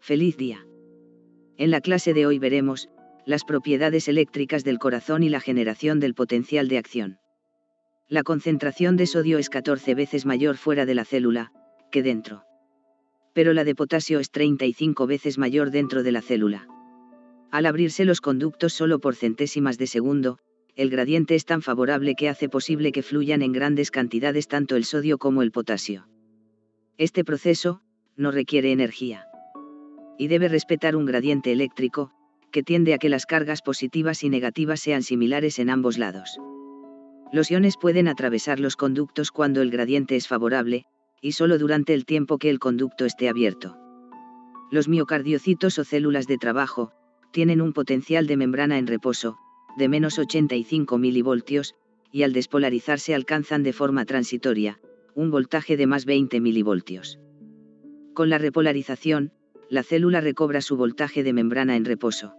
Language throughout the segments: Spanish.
Feliz día. En la clase de hoy veremos las propiedades eléctricas del corazón y la generación del potencial de acción. La concentración de sodio es 14 veces mayor fuera de la célula que dentro. Pero la de potasio es 35 veces mayor dentro de la célula. Al abrirse los conductos solo por centésimas de segundo, el gradiente es tan favorable que hace posible que fluyan en grandes cantidades tanto el sodio como el potasio. Este proceso no requiere energía y debe respetar un gradiente eléctrico, que tiende a que las cargas positivas y negativas sean similares en ambos lados. Los iones pueden atravesar los conductos cuando el gradiente es favorable, y solo durante el tiempo que el conducto esté abierto. Los miocardiocitos o células de trabajo tienen un potencial de membrana en reposo, de menos 85 milivoltios, y al despolarizarse alcanzan de forma transitoria, un voltaje de más 20 milivoltios. Con la repolarización, la célula recobra su voltaje de membrana en reposo.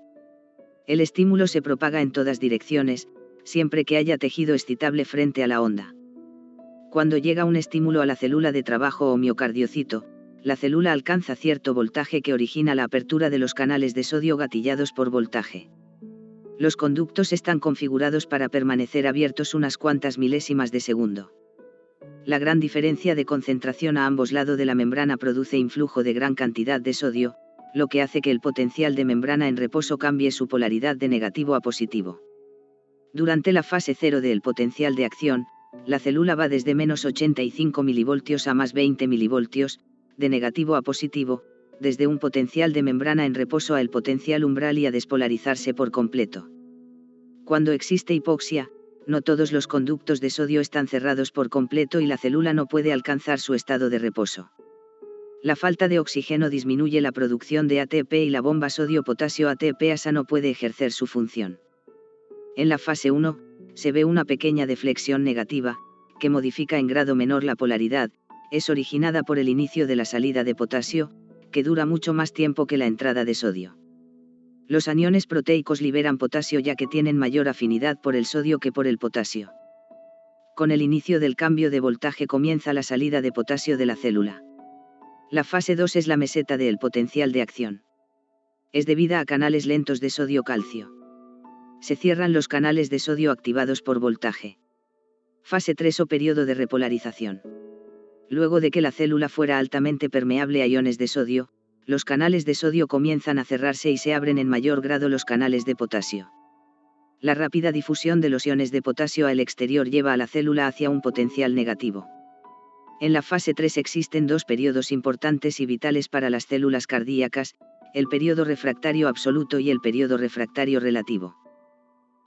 El estímulo se propaga en todas direcciones, siempre que haya tejido excitable frente a la onda. Cuando llega un estímulo a la célula de trabajo o miocardiocito, la célula alcanza cierto voltaje que origina la apertura de los canales de sodio gatillados por voltaje. Los conductos están configurados para permanecer abiertos unas cuantas milésimas de segundo. La gran diferencia de concentración a ambos lados de la membrana produce influjo de gran cantidad de sodio, lo que hace que el potencial de membrana en reposo cambie su polaridad de negativo a positivo. Durante la fase 0 del potencial de acción, la célula va desde menos 85 milivoltios a más 20 milivoltios, de negativo a positivo, desde un potencial de membrana en reposo a el potencial umbral y a despolarizarse por completo. Cuando existe hipoxia, no todos los conductos de sodio están cerrados por completo y la célula no puede alcanzar su estado de reposo. La falta de oxígeno disminuye la producción de ATP y la bomba sodio-potasio ATP-ASA no puede ejercer su función. En la fase 1, se ve una pequeña deflexión negativa, que modifica en grado menor la polaridad, es originada por el inicio de la salida de potasio, que dura mucho más tiempo que la entrada de sodio. Los aniones proteicos liberan potasio ya que tienen mayor afinidad por el sodio que por el potasio. Con el inicio del cambio de voltaje comienza la salida de potasio de la célula. La fase 2 es la meseta del potencial de acción. Es debida a canales lentos de sodio-calcio. Se cierran los canales de sodio activados por voltaje. Fase 3 o periodo de repolarización. Luego de que la célula fuera altamente permeable a iones de sodio, los canales de sodio comienzan a cerrarse y se abren en mayor grado los canales de potasio. La rápida difusión de los iones de potasio al exterior lleva a la célula hacia un potencial negativo. En la fase 3 existen dos periodos importantes y vitales para las células cardíacas, el periodo refractario absoluto y el periodo refractario relativo.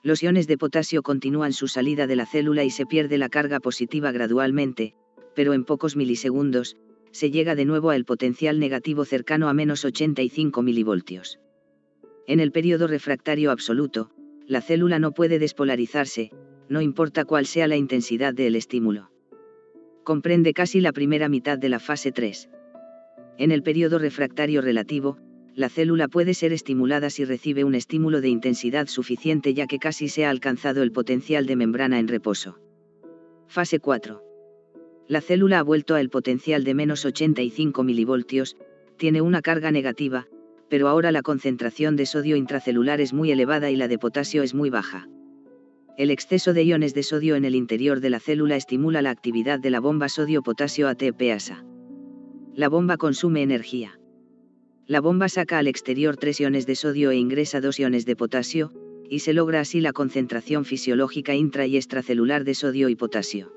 Los iones de potasio continúan su salida de la célula y se pierde la carga positiva gradualmente, pero en pocos milisegundos, se llega de nuevo al potencial negativo cercano a menos 85 milivoltios. En el periodo refractario absoluto, la célula no puede despolarizarse, no importa cuál sea la intensidad del estímulo. Comprende casi la primera mitad de la fase 3. En el periodo refractario relativo, la célula puede ser estimulada si recibe un estímulo de intensidad suficiente ya que casi se ha alcanzado el potencial de membrana en reposo. Fase 4. La célula ha vuelto al potencial de menos 85 milivoltios, tiene una carga negativa, pero ahora la concentración de sodio intracelular es muy elevada y la de potasio es muy baja. El exceso de iones de sodio en el interior de la célula estimula la actividad de la bomba sodio-potasio ATP-ASA. La bomba consume energía. La bomba saca al exterior 3 iones de sodio e ingresa 2 iones de potasio, y se logra así la concentración fisiológica intra y extracelular de sodio y potasio.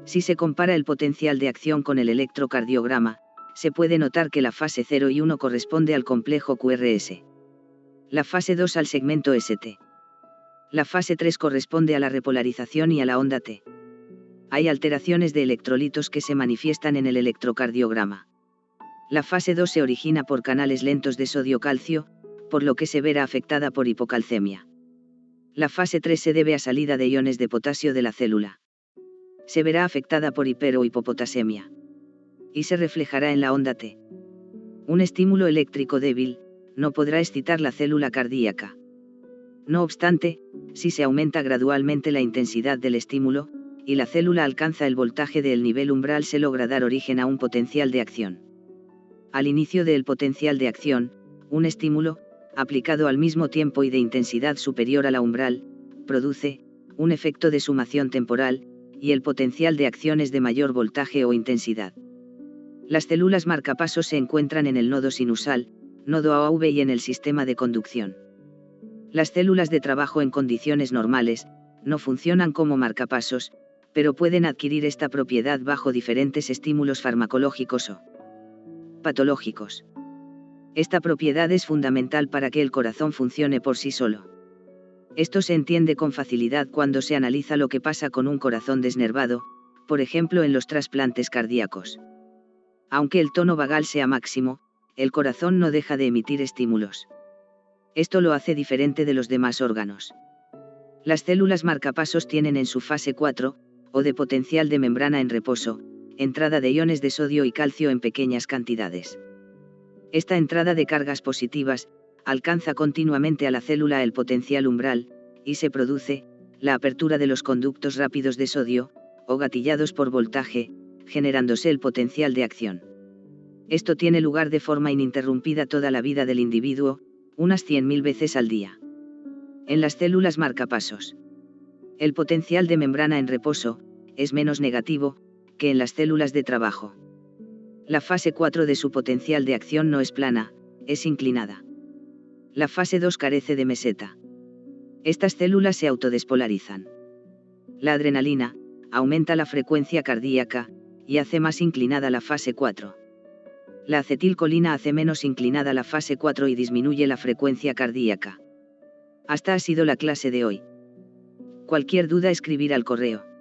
Si se compara el potencial de acción con el electrocardiograma, se puede notar que la fase 0 y 1 corresponde al complejo QRS. La fase 2 al segmento ST. La fase 3 corresponde a la repolarización y a la onda T. Hay alteraciones de electrolitos que se manifiestan en el electrocardiograma. La fase 2 se origina por canales lentos de sodio-calcio, por lo que se verá afectada por hipocalcemia. La fase 3 se debe a salida de iones de potasio de la célula. Se verá afectada por hiper- o hipopotasemia. Y se reflejará en la onda T. Un estímulo eléctrico débil no podrá excitar la célula cardíaca. No obstante, si se aumenta gradualmente la intensidad del estímulo, y la célula alcanza el voltaje del nivel umbral se logra dar origen a un potencial de acción. Al inicio del potencial de acción, un estímulo, aplicado al mismo tiempo y de intensidad superior a la umbral, produce un efecto de sumación temporal, y el potencial de acción es de mayor voltaje o intensidad. Las células marcapasos se encuentran en el nodo sinusal, nodo AV y en el sistema de conducción. Las células de trabajo en condiciones normales no funcionan como marcapasos, pero pueden adquirir esta propiedad bajo diferentes estímulos farmacológicos o patológicos. Esta propiedad es fundamental para que el corazón funcione por sí solo. Esto se entiende con facilidad cuando se analiza lo que pasa con un corazón desnervado, por ejemplo en los trasplantes cardíacos. Aunque el tono vagal sea máximo, el corazón no deja de emitir estímulos. Esto lo hace diferente de los demás órganos. Las células marcapasos tienen en su fase 4, o de potencial de membrana en reposo, entrada de iones de sodio y calcio en pequeñas cantidades. Esta entrada de cargas positivas alcanza continuamente a la célula el potencial umbral, y se produce la apertura de los conductos rápidos de sodio, o gatillados por voltaje, generándose el potencial de acción. Esto tiene lugar de forma ininterrumpida toda la vida del individuo, unas 100.000 veces al día. En las células marcapasos, el potencial de membrana en reposo es menos negativo que en las células de trabajo. La fase 4 de su potencial de acción no es plana, es inclinada. La fase 2 carece de meseta. Estas células se autodespolarizan. La adrenalina aumenta la frecuencia cardíaca y hace más inclinada la fase 4. La acetilcolina hace menos inclinada la fase 4 y disminuye la frecuencia cardíaca. Hasta ha sido la clase de hoy. Cualquier duda escribir al correo.